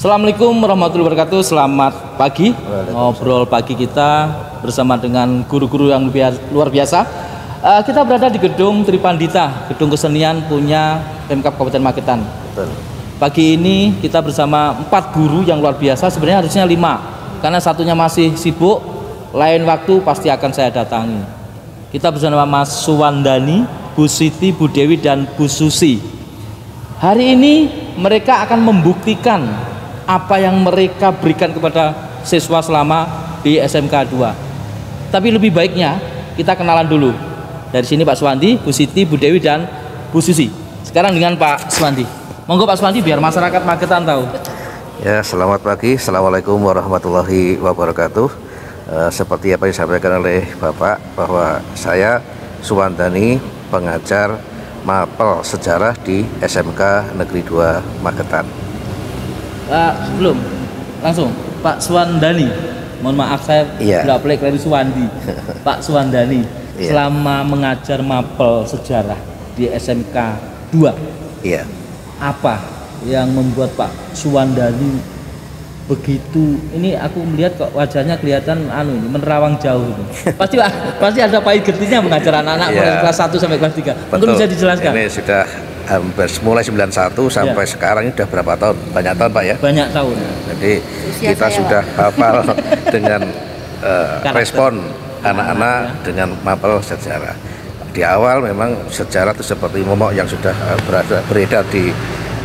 Assalamualaikum warahmatullahi wabarakatuh. Selamat pagi. Ngobrol pagi kita bersama dengan guru-guru yang luar biasa. Kita berada di gedung Tripandita, gedung kesenian punya Pemkab Kabupaten Magetan. Betul. Pagi ini kita bersama 4 guru yang luar biasa. Sebenarnya harusnya 5, karena satunya masih sibuk. Lain waktu pasti akan saya datangi. Kita bersama Mas Suwandani, Bu Siti, Bu Dewi, dan Bu Susi. Hari ini mereka akan membuktikan apa yang mereka berikan kepada siswa selama di SMK 2. Tapi lebih baiknya kita kenalan dulu. Dari sini Pak Suwandi, Bu Siti, Bu Dewi, dan Bu Susi. Sekarang dengan Pak Suwandi. Monggo Pak Suwandi biar masyarakat Magetan tahu. Ya, selamat pagi. Assalamualaikum warahmatullahi wabarakatuh. Seperti apa yang disampaikan oleh Bapak, bahwa saya Suwandani, pengajar mapel sejarah di SMK Negeri 2 Magetan. Sebelum langsung Pak Suwandani, mohon maaf saya tidak boleh dari Suwandi. Pak Suwandani, selama mengajar mapel sejarah di SMK 2, apa yang membuat Pak Suwandani begitu? Ini aku melihat kok wajahnya kelihatan menerawang jauh ini. Pasti ada pahit getihnya mengajar anak-anak kelas 1 sampai kelas 3. Mungkin bisa dijelaskan. Ini sudah hampir mulai 91 sampai sekarang ini sudah berapa tahun? Banyak tahun Pak ya? Banyak tahun. Jadi kita sudah hafal dengan respon anak-anak dengan mapel sejarah. Di awal memang sejarah itu seperti momok yang sudah beredar di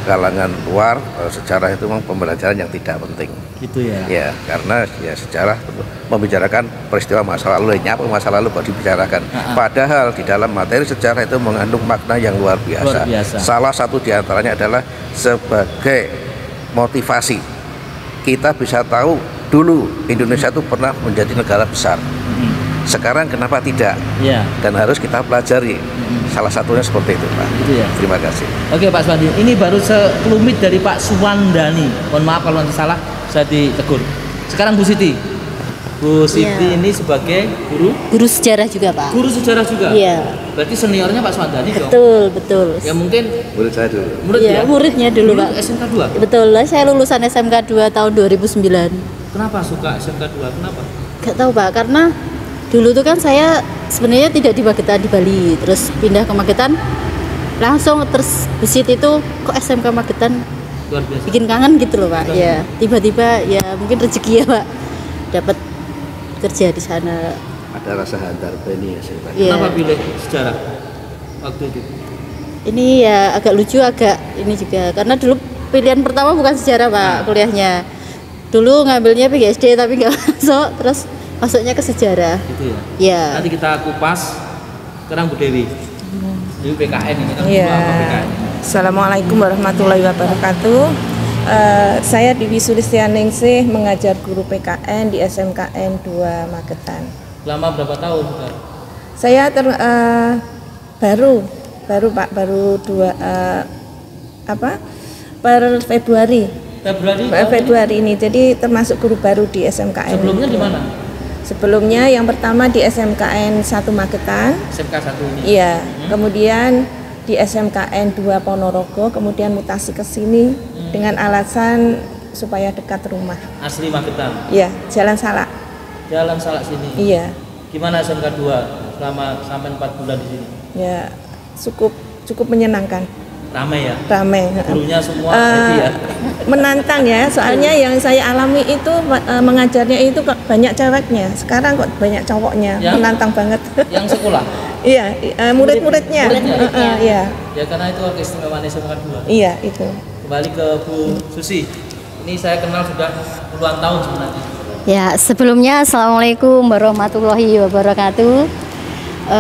kalangan luar, sejarah itu memang pembelajaran yang tidak penting. Gitu ya. Ya, karena ya sejarah membicarakan peristiwa masa lalu, nyapa masa lalu kok dibicarakan. Padahal di dalam materi sejarah itu mengandung makna yang luar biasa. Salah satu diantaranya adalah sebagai motivasi. Kita bisa tahu dulu Indonesia itu pernah menjadi negara besar. Sekarang kenapa tidak? Dan harus kita pelajari. Salah satunya seperti itu Pak. Gitu ya. Terima kasih. Oke Pak Suwandi, ini baru sekelumit dari Pak Suwandani. Mohon maaf kalau nanti salah, saya ditegur. Sekarang Bu Siti. Bu Siti ini sebagai guru sejarah juga Pak. Guru sejarah juga. Iya. Berarti seniornya Pak Suwandani dong. Betul. Ya mungkin murid saya dulu. Muridnya dulu Pak. SMK 2. Betul lah, saya lulusan SMK 2 tahun 2009. Kenapa suka SMK 2? Kenapa? Gak tahu Pak, karena dulu tuh kan saya sebenarnya tidak di Magetan, di Bali, terus pindah ke Magetan langsung, terus visit itu kok SMK Magetan luar biasa, bikin kangen gitu loh Pak. Ya tiba-tiba ya mungkin rezeki ya Pak, dapat kerja di sana. Ada rasa hantar beni ya. Kenapa pilih sejarah waktu itu? Ini ya agak lucu, agak ini juga karena dulu pilihan pertama bukan sejarah Pak. Kuliahnya dulu ngambilnya PGSD tapi nggak masuk, terus masuknya ke sejarah. Gitu ya? Iya. Nanti kita kupas. Sekarang Bu Dewi. Dewi PKN ini kan PKN. Assalamualaikum warahmatullahi wabarakatuh. Saya Dewi Sulistianingsih, mengajar guru PKN di SMKN 2 Magetan. Selama berapa tahun? Saya baru Pak, per Februari ini. Jadi termasuk guru baru di SMKN. Sebelumnya di mana? Sebelumnya yang pertama di SMKN 1 Magetan. SMK 1 ini? Iya, kemudian di SMKN 2 Ponorogo, kemudian mutasi ke sini dengan alasan supaya dekat rumah. Asli Magetan? Iya, Jalan Salak. Jalan Salak sini? Iya. Gimana SMK 2 selama sampai 4 bulan di sini? Ya, cukup menyenangkan. Ramai ya? Ramai. Gurunya semua happy ya? Menantang ya, soalnya yang saya alami itu mengajarnya itu banyak ceweknya. Sekarang kok banyak cowoknya, menantang banget. Yang sekolah? Iya, murid-muridnya. Iya. Ya karena itu keistimewaan SMK 2. Iya, itu. Kembali ke Bu Susi. Ini saya kenal sudah puluhan tahun sebenarnya. Ya, sebelumnya Assalamualaikum warahmatullahi wabarakatuh.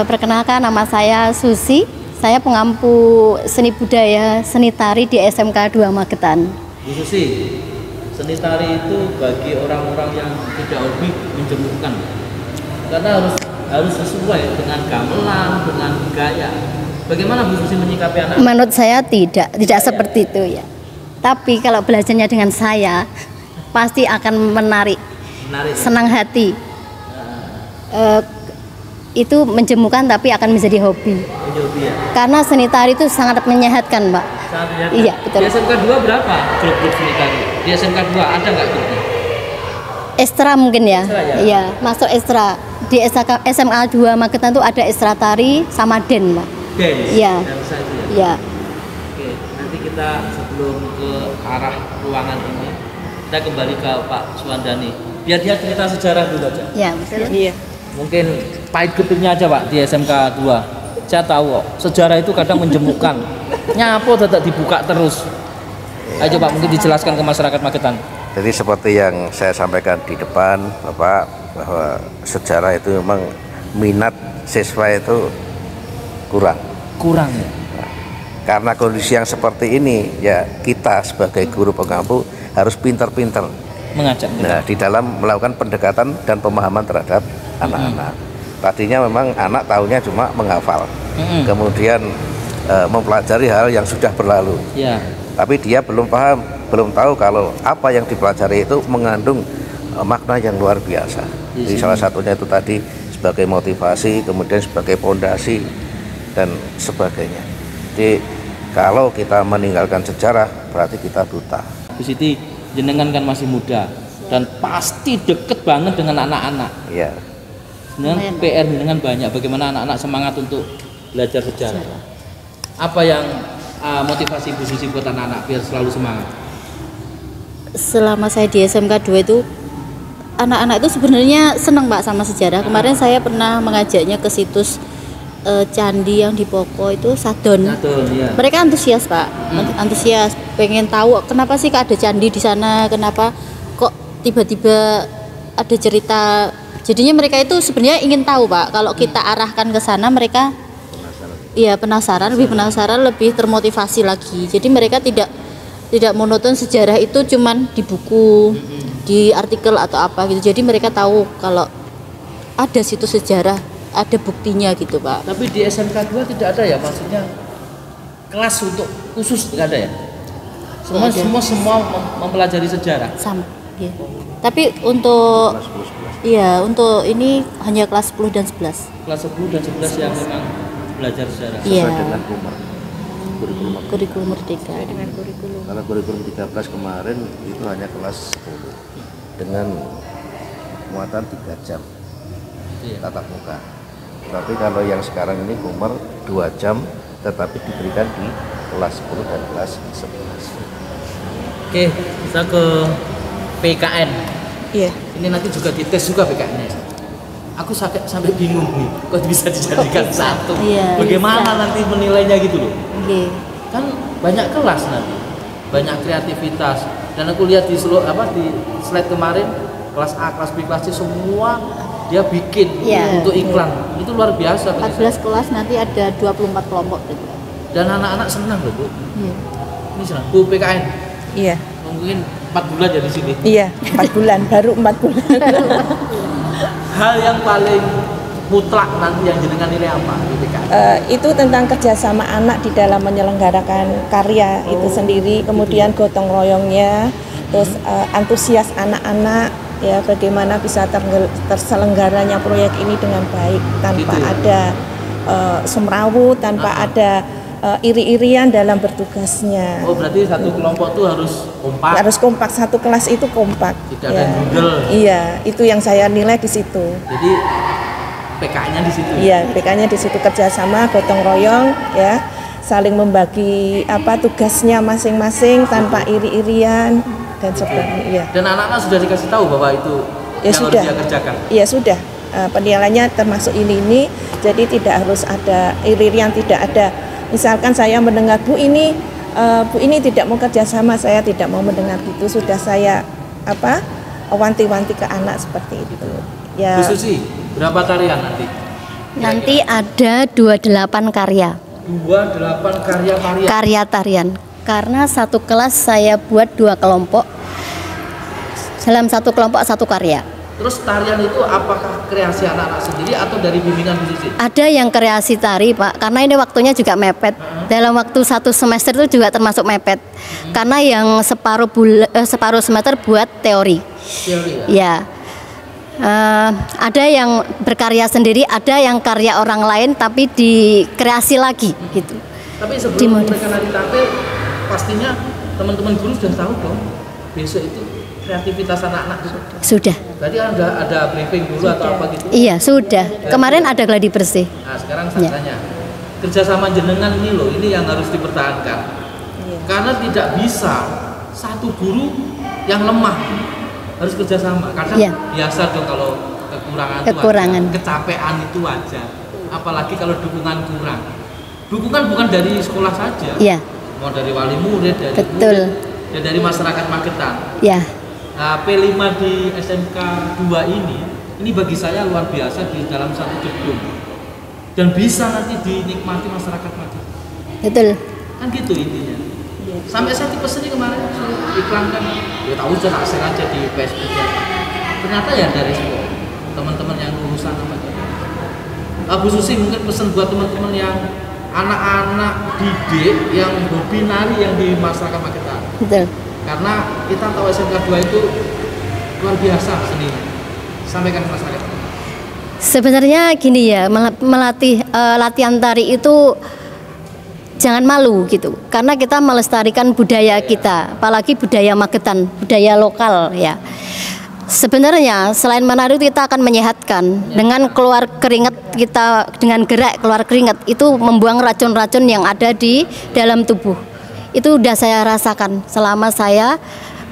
Perkenalkan, nama saya Susi. Saya pengampu seni budaya, seni tari di SMK 2 Magetan. Bu Susi, seni tari itu bagi orang-orang yang tidak hobi menjemukan, karena harus sesuai dengan gamelan, dengan gaya. Bagaimana Bu Susi menyikapi anak? Menurut saya tidak seperti itu ya. Tapi kalau belajarnya dengan saya, pasti akan menarik. Senang hati. Itu menjemukan tapi akan menjadi hobi. Karena seni tari itu sangat menyehatkan, Mbak. Sangat menyehatkan. Iya, betul. Di SMK 2 berapa grup seni tari? Di SMK 2 ada nggak grupnya? Ekstra mungkin ya. Ekstra, ya? Iya, masuk ekstra. Di SMA 2 Magetan tuh ada ekstra tari sama den, Pak. Den. Iya. Dansa itu ya. Iya. Oke, nanti kita sebelum ke arah ruangan ini, kita kembali ke Pak Suwandani. Biar dia cerita sejarah dulu aja. Iya, betul. Iya. Mungkin pahit gepitnya aja Pak di SMK 2. Saya tahu kok, sejarah itu kadang menjemukkan. Nyapo tetap dibuka terus. Ayo Pak, mungkin dijelaskan ke masyarakat Magetan. Jadi seperti yang saya sampaikan di depan Bapak, bahwa sejarah itu memang minat siswa itu kurang ya. karena kondisi yang seperti ini, ya kita sebagai guru pengampu harus pintar-pintar Mengajak. nah di dalam melakukan pendekatan dan pemahaman terhadap anak-anak. Tadinya memang anak tahunya cuma menghafal, kemudian mempelajari hal yang sudah berlalu, Ya. tapi dia belum paham, belum tahu kalau apa yang dipelajari itu mengandung makna yang luar biasa. Jadi salah satunya itu tadi sebagai motivasi, kemudian sebagai pondasi dan sebagainya. Jadi kalau kita meninggalkan sejarah berarti kita buta. Bu Siti, jenengan kan masih muda dan pasti deket banget dengan anak-anak. Iya. Dengan PR dengan banyak, bagaimana anak-anak semangat untuk belajar sejarah. Apa yang motivasi Bu Susi buat anak-anak biar selalu semangat? Selama saya di SMK 2 itu anak-anak itu sebenarnya senang Pak sama sejarah. Kemarin saya pernah mengajaknya ke situs candi yang di Poko itu Sadon. Ya. Mereka antusias Pak, antusias, pengen tahu kenapa sih Kak ada candi di sana, kenapa kok tiba-tiba ada cerita. Jadinya mereka itu sebenarnya ingin tahu Pak. Kalau kita arahkan ke sana mereka iya penasaran, lebih termotivasi lagi. Jadi mereka tidak monoton sejarah itu cuman di buku, di artikel atau apa gitu. Jadi mereka tahu kalau ada situs sejarah, ada buktinya gitu Pak. Tapi di SMK 2 tidak ada ya, maksudnya kelas untuk khusus tidak ada ya? Semua mempelajari sejarah. Sama. Iya. Tapi untuk untuk ini hanya kelas 10 dan 11. Kelas 10 dan 11 yang memang belajar sejarah. Iya. Sesuai dengan Kurikulum Merdeka. Kalau kurikulum 13 kemarin itu hanya kelas 10 dengan muatan 3 jam tatap muka. Tapi kalau yang sekarang ini Kumar 2 jam tetapi diberikan di kelas 10 dan kelas 11. Oke, kita ke PKN. Iya. Ini nanti juga dites juga PKN-nya. Aku sampai bingung nih, kok bisa dijadikan satu? Iya, bagaimana bisa. nanti menilainya gitu loh? Iya. Kan banyak kelas nanti, banyak kreativitas. Dan aku lihat di slide kemarin, kelas A, kelas B, kelas C semua dia bikin untuk iklan. Itu luar biasa. 14 kelas nanti ada 24 kelompok gitu. Dan anak-anak senang loh Bu. Iya. Ini senang. Bu PKN. Iya. Mungkin 4 bulan ya di sini. Iya, 4 bulan, baru 4 bulan. Hal yang paling mutlak nanti yang jenengan nilai apa di PKN? Itu tentang kerjasama anak di dalam menyelenggarakan karya itu sendiri, kemudian gotong royongnya, terus antusias anak-anak, ya bagaimana bisa terselenggaranya proyek ini dengan baik tanpa ada semrawut, tanpa ada iri-irian dalam bertugasnya. Oh, berarti satu kelompok tuh harus kompak. Harus kompak, satu kelas itu kompak. Tidak ada judul. Iya, itu yang saya nilai di situ. Jadi PK-nya di situ. Iya, PK-nya di situ kerjasama, gotong royong, ya, saling membagi tugasnya masing-masing tanpa iri-irian dan sebagainya. Iya. Dan anak-anak sudah dikasih tahu bahwa itu yang sudah. harus dia kerjakan. Iya sudah. Penilaiannya termasuk ini, jadi tidak harus ada iri-irian, tidak ada. Misalkan saya mendengar Bu ini tidak mau kerjasama, saya tidak mau mendengar gitu. Sudah saya wanti-wanti ke anak seperti itu. Ya. Bu Susi, berapa karya nanti? Nanti ada 28 karya. 28 karya-karya. Karya tarian. Karena satu kelas saya buat 2 kelompok. Dalam satu kelompok 1 karya. Terus tarian itu apakah kreasi anak-anak sendiri atau dari bimbingan Bu Susi? Ada yang kreasi tari Pak, karena ini waktunya juga mepet. Dalam waktu 1 semester itu juga termasuk mepet. Karena yang separuh semester buat teori. Teori ya. Ada yang berkarya sendiri, ada yang karya orang lain tapi dikreasi lagi gitu. Tapi sebelum mereka nanti tampil, pastinya teman-teman guru sudah tahu dong besok itu kreativitas anak-anak sudah. Berarti ada briefing dulu atau apa gitu? Iya sudah. Kemarin ada gladi bersih. Nah sekarang saya tanya, kerjasama jenengan ini loh, ini yang harus dipertahankan. Karena tidak bisa satu guru yang lemah, harus kerjasama. Karena biasa dong kalau kekurangan. Kecapean itu wajar. Apalagi kalau dukungan kurang. Dukungan bukan dari sekolah saja. Iya. Mau dari wali murid, dari murid, dan dari masyarakat Magetan. Iya. Nah, P5 di SMK 2 ini bagi saya luar biasa di dalam satu gedung. Dan bisa nanti dinikmati masyarakat Magetan. Betul. Kan gitu intinya. Sampai saya tipesnya kemarin iklankan, ya tahu sudah share aja di Facebook. Ternyata ya dari sekolah teman-teman yang lulusan apa Bu Susi mungkin pesan buat teman-teman yang anak-anak didik yang hobi nari yang di masyarakat Magetan. Betul. Karena kita tahu SMK 2 itu luar biasa seni. Sampaikan ke masyarakat. Sebenarnya gini ya, melatih latihan tari itu jangan malu gitu. Karena kita melestarikan budaya kita, apalagi budaya Magetan, budaya lokal ya. Sebenarnya selain menari kita akan menyehatkan dengan keluar keringat kita, dengan gerak keluar keringat itu membuang racun-racun yang ada di dalam tubuh. Itu udah saya rasakan selama saya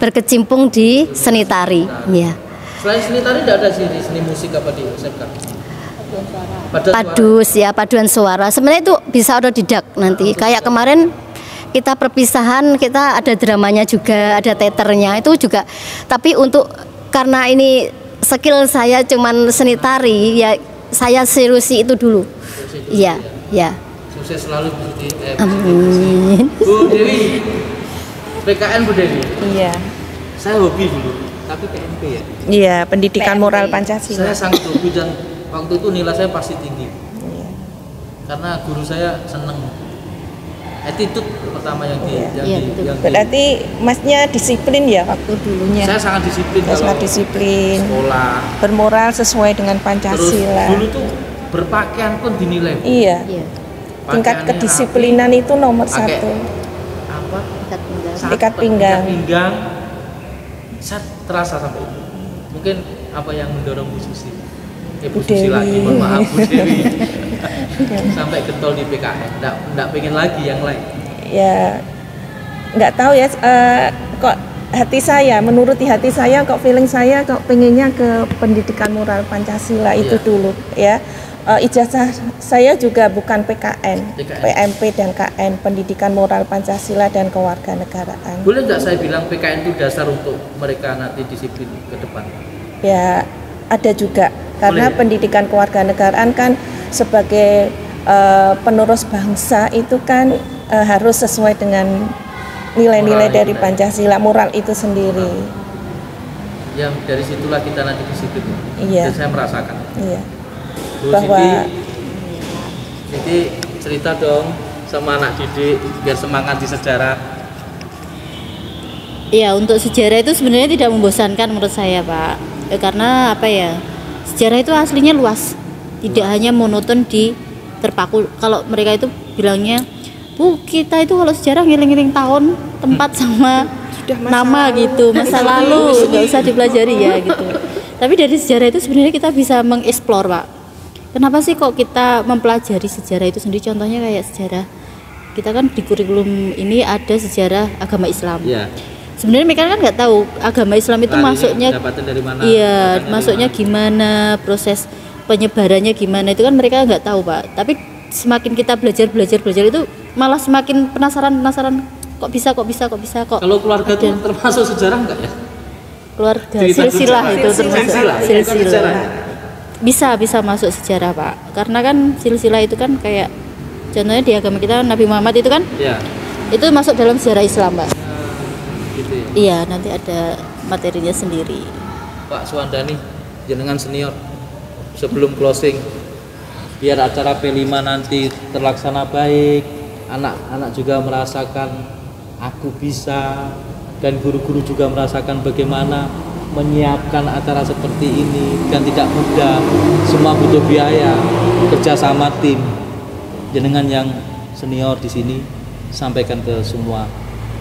berkecimpung di seni tari. Ya. Selain seni tari tidak ada seni musik apa di SMK? Padus ya, paduan suara. Sebenarnya itu bisa otodidak nanti. Kayak kemarin kita perpisahan, kita ada dramanya juga, ada teaternya itu juga. Tapi karena ini skill saya cuman seni tari ya, saya seriusi itu dulu. Iya, ya. Sukses selalu Bu Dewi. Amin. Bu Dewi, PKN Bu Dewi. Iya. Saya hobi dulu, tapi PMP ya. Iya, pendidikan moral Pancasila. Saya sangat hobi dan waktu itu nilai saya pasti tinggi. Iya. Karena guru saya seneng. Attitude pertama yang berarti masnya disiplin ya waktu dulunya. Saya sangat disiplin. Sangat disiplin. Sekolah. Bermoral sesuai dengan Pancasila. Terus dulu tuh berpakaian pun dinilai. Iya. Tingkat kedisiplinan itu nomor satu. Apa? Ikat pinggang. Saya terasa sampai itu. Mungkin apa yang mendorong Bu Susi? Bu Susi lagi, mohon maaf Bu Dewi. Sampai getol di PKN, enggak pengen lagi yang lain. Ya, nggak tahu ya. Kok menuruti hati saya, kok feeling saya, kok pengennya ke pendidikan moral Pancasila itu dulu ya. Ijazah saya juga bukan PKN, PMP dan KN, Pendidikan Moral Pancasila dan Kewarganegaraan. Boleh nggak saya bilang PKN itu dasar untuk mereka nanti disiplin ke depan? Ya, ada juga. Karena pendidikan kewarganegaraan kan sebagai penerus bangsa itu kan harus sesuai dengan nilai-nilai dari Pancasila, moral itu sendiri. Yang dari situlah kita nanti disiplin. Iya. Dan saya merasakan. Iya. Bu Siti cerita dong sama anak didik biar semangat di sejarah. Iya, untuk sejarah itu sebenarnya tidak membosankan menurut saya, Pak. Karena apa ya? Sejarah itu aslinya luas. Tidak hanya monoton di terpaku. Kalau mereka itu bilangnya, "Bu, kita itu kalau sejarah ngiling-ngiling tahun, tempat sama nama gitu, masa lalu, nggak usah dipelajari ya gitu." Tapi dari sejarah itu sebenarnya kita bisa mengeksplor, Pak. Kenapa sih kok kita mempelajari sejarah itu sendiri? Contohnya kayak sejarah kita kan di kurikulum ini ada sejarah agama Islam. Ya. Sebenarnya mereka kan nggak tahu agama Islam itu masuknya dari mana, iya, masuknya gimana, proses penyebarannya gimana, itu kan mereka nggak tahu, Pak. Tapi semakin kita belajar itu malah semakin penasaran kok bisa. Kalau keluarga itu termasuk sejarah nggak ya? Keluarga silsilah itu termasuk silsilah. Bisa masuk sejarah, Pak. Karena kan silsilah itu kan kayak contohnya di agama kita Nabi Muhammad itu kan, ya. Itu masuk dalam sejarah Islam, Pak. Gitu ya? Iya, nanti ada materinya sendiri. Pak Suwandani, jenengan senior, sebelum closing, biar acara P5 nanti terlaksana baik, anak-anak juga merasakan aku bisa, dan guru-guru juga merasakan bagaimana menyiapkan acara seperti ini kan tidak mudah, semua butuh biaya, kerja sama tim. Jenengan yang senior di sini sampaikan ke semua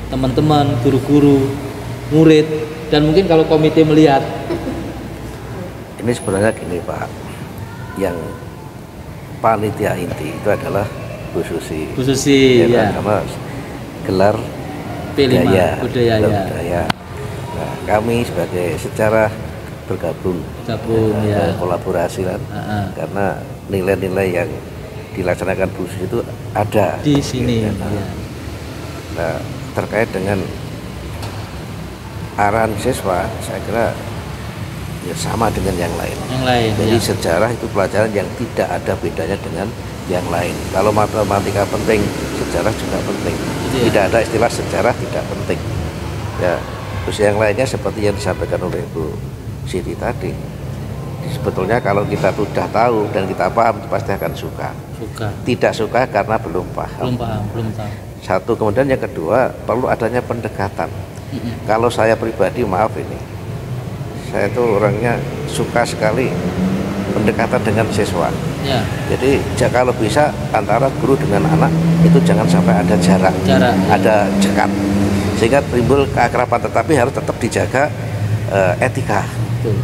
teman-teman guru-guru murid, dan mungkin kalau komite melihat ini sebenarnya gini Pak, yang panitia inti itu adalah Bu Susi ya. Karena gelar P5 budaya. Nah, kami sebagai sejarah bergabung ya. Kolaborasi kan, karena nilai-nilai yang dilaksanakan Bu Susi itu ada di sini. Nah, terkait dengan arahan siswa, saya kira ya sama dengan yang lain. Jadi sejarah itu pelajaran yang tidak ada bedanya dengan yang lain. Kalau matematika penting, sejarah juga penting. Tidak ada istilah sejarah tidak penting. Ya, terus yang lainnya seperti yang disampaikan oleh Bu Siti tadi. Sebetulnya kalau kita sudah tahu dan kita paham, pasti akan suka. Tidak suka karena belum paham. Belum tahu. Satu, kemudian yang kedua perlu adanya pendekatan. Kalau saya pribadi, maaf ini, saya itu orangnya suka sekali pendekatan dengan siswa. Ya. Jadi kalau bisa antara guru dengan anak itu jangan sampai ada jarak. Ada jekat, sehingga timbul keakraban, tetapi harus tetap dijaga etika.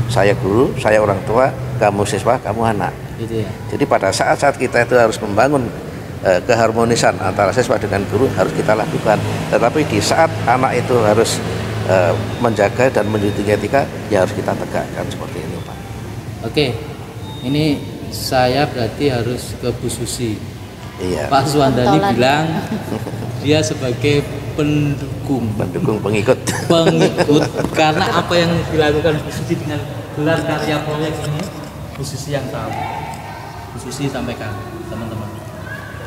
Saya guru, saya orang tua, kamu siswa, kamu anak. Ya. Jadi pada saat-saat kita itu harus membangun keharmonisan antara siswa dengan guru harus kita lakukan. Tetapi di saat anak itu harus menjaga dan menjunjung etika, ya harus kita tegakkan seperti ini, Pak. Oke, ini saya berarti harus ke Bu Susi. Iya. Pak Suwandani bilang dia sebagai pengikut karena apa yang dilakukan Bu Susi dengan gelar karya proyek ini, Bu Susi yang tahu. Bu Susi sampaikan teman-teman.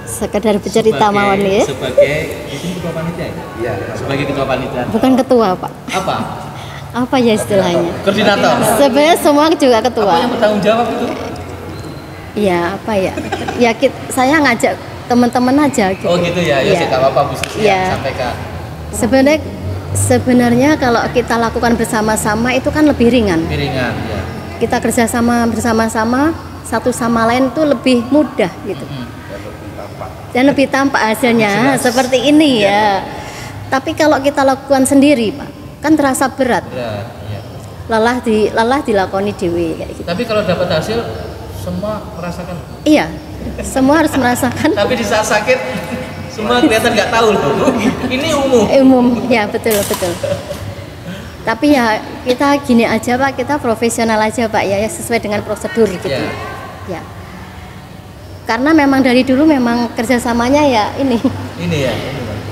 Sekedar bercerita mawon ya. Sebagai ketua panitia. Iya. Sebagai ketua panitia. Bukan ketua, Pak. Apa ya istilahnya? Koordinator. Sebenarnya semua juga ketua. Apa yang bertanggung jawab itu? Iya, apa ya? Ya saya ngajak teman-teman aja gitu. Oh gitu ya. Ya enggak apa-apa Bu Susi sampaikan. Sebenarnya kalau kita lakukan bersama-sama itu kan lebih ringan. Ya. Kita kerjasama bersama-sama satu sama lain itu lebih mudah gitu. Dan lebih tampak hasilnya seperti ini ya. Tapi kalau kita lakukan sendiri, Pak, kan terasa berat. Lelah dilakoni dewi kayak gitu. Tapi kalau dapat hasil semua merasakan. Iya, semua harus merasakan. Tapi di saat sakit semua kelihatan nggak tahu loh. Ini umum, ya betul. Tapi ya kita gini aja Pak, kita profesional aja Pak ya sesuai dengan prosedur gitu. Ya. Karena memang dari dulu memang kerjasamanya ya ini. Ini ya.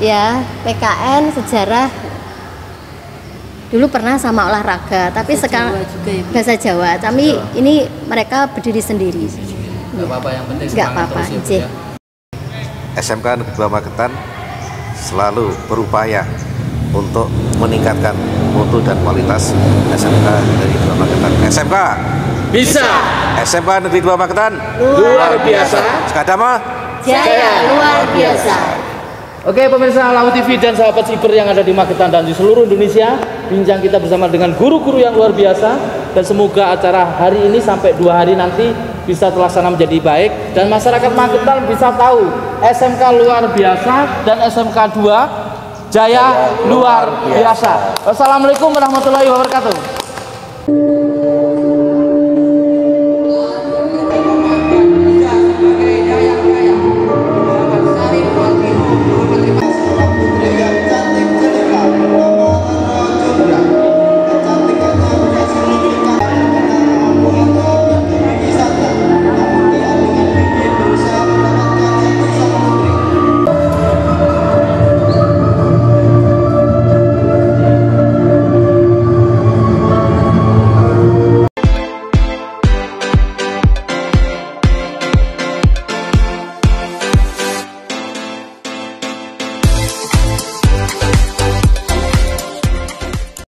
Ya PKN sejarah. Dulu pernah sama olahraga, tapi sekarang bahasa Jawa. Tapi ini mereka berdiri sendiri. Nggak apa-apa, yang penting nggak apa-apa. SMK Negeri 2 Magetan selalu berupaya untuk meningkatkan mutu dan kualitas SMK Negeri 2 Magetan. SMK bisa. SMK Negeri 2 Magetan luar biasa. Sekadama Jaya luar biasa. Oke pemirsa Lahu TV dan sahabat Siber yang ada di Magetan dan di seluruh Indonesia, bincang kita bersama dengan guru-guru yang luar biasa, dan semoga acara hari ini sampai 2 hari nanti bisa terlaksana menjadi baik dan masyarakat Magetan bisa tahu SMK luar biasa dan SMK 2 Jaya luar biasa. Wassalamualaikum warahmatullahi wabarakatuh.